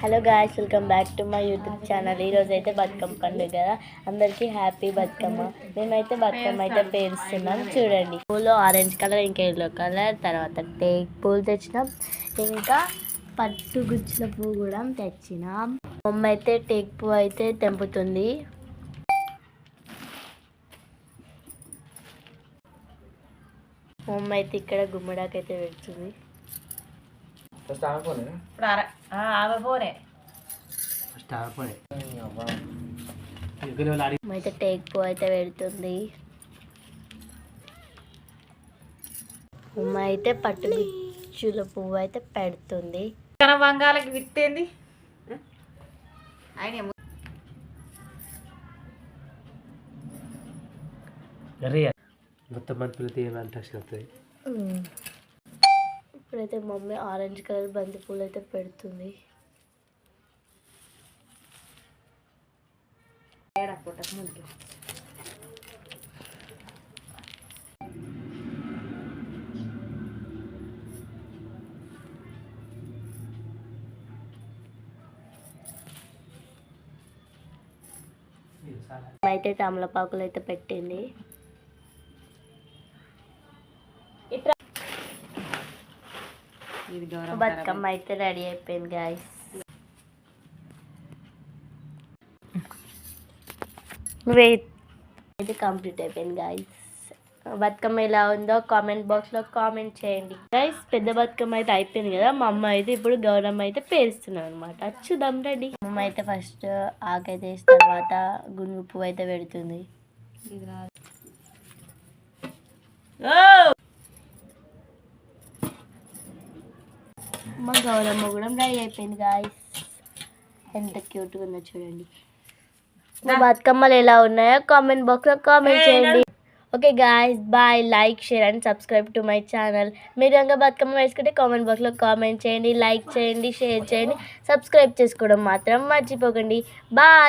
Hello guys, welcome back to my YouTube channel. ఈరోజు అయితే బతుకమ్మ పండుగ కదా, అందరికీ హ్యాపీ బతుకమ్మ. మేమైతే బతుకమ్మ అయితే పేరుస్తున్నాం. చూడండి, పూలు ఆరెంజ్ కలర్, ఇంకా ఎల్లో కలర్, తర్వాత టేక్ పూలు తెచ్చినాం, ఇంకా పట్టు గుచ్చుల పువ్వు కూడా తెచ్చినాం. అమ్మ అయితే టేక్ పువ్వు అయితే తెంపుతుంది. అమ్మ అయితే ఇక్కడ గుమ్మడాకైతే పెడుతుంది. అయితే టేక్ పువ్వు అయితే పెడుతుంది. అమ్మ అయితే పట్టు గుచ్చుల పువ్వు అయితే పెడుతుంది. వంగాలకి విత్తేంది మొత్తం మంది పిల్లలు ఏమంటే వస్తుంది. ఇప్పుడైతే మమ్మీ ఆరెంజ్ కలర్ బంతి పూలు అయితే పెడుతుంది. అయితే తమలపాకులు అయితే పెట్టింది. బతుకమ్మ అయితే రెడీ అయిపోయింది గాయస్. అయితే కంప్లీట్ అయిపోయింది గాయస్. బతుకమ్మ ఎలా ఉందో కామెంట్ బాక్స్లో కామెంట్ చేయండి గాయస్. పెద్ద బతుకమ్మ అయితే అయిపోయింది కదా, మా అమ్మ అయితే ఇప్పుడు గౌరమ్మ అయితే పేరుస్తున్నాను అనమాట. చూద్దాం రెడీ. అమ్మ అయితే ఫస్ట్ ఆకైతే వేసిన తర్వాత గునుగు పువ్వు అయితే పెడుతుంది. మా గౌరమ్మ కూడా రెడీ అయిపోయింది గాయస్. ఎంత క్యూట్గా ఉందో చూడండి. మా బతుకమ్మలు ఎలా ఉన్నాయో కామెంట్ బాక్స్లో కామెంట్ చేయండి. Okay guys, bye. Like, share and subscribe to my channel. మీరు ఇంకా బతుకమ్మ వేసుకుంటే కామెంట్ బాక్స్లో కామెంట్ చేయండి, లైక్ చేయండి, షేర్ చేయండి, సబ్స్క్రైబ్ చేసుకోవడం మాత్రం మర్చిపోకండి. బాయ్.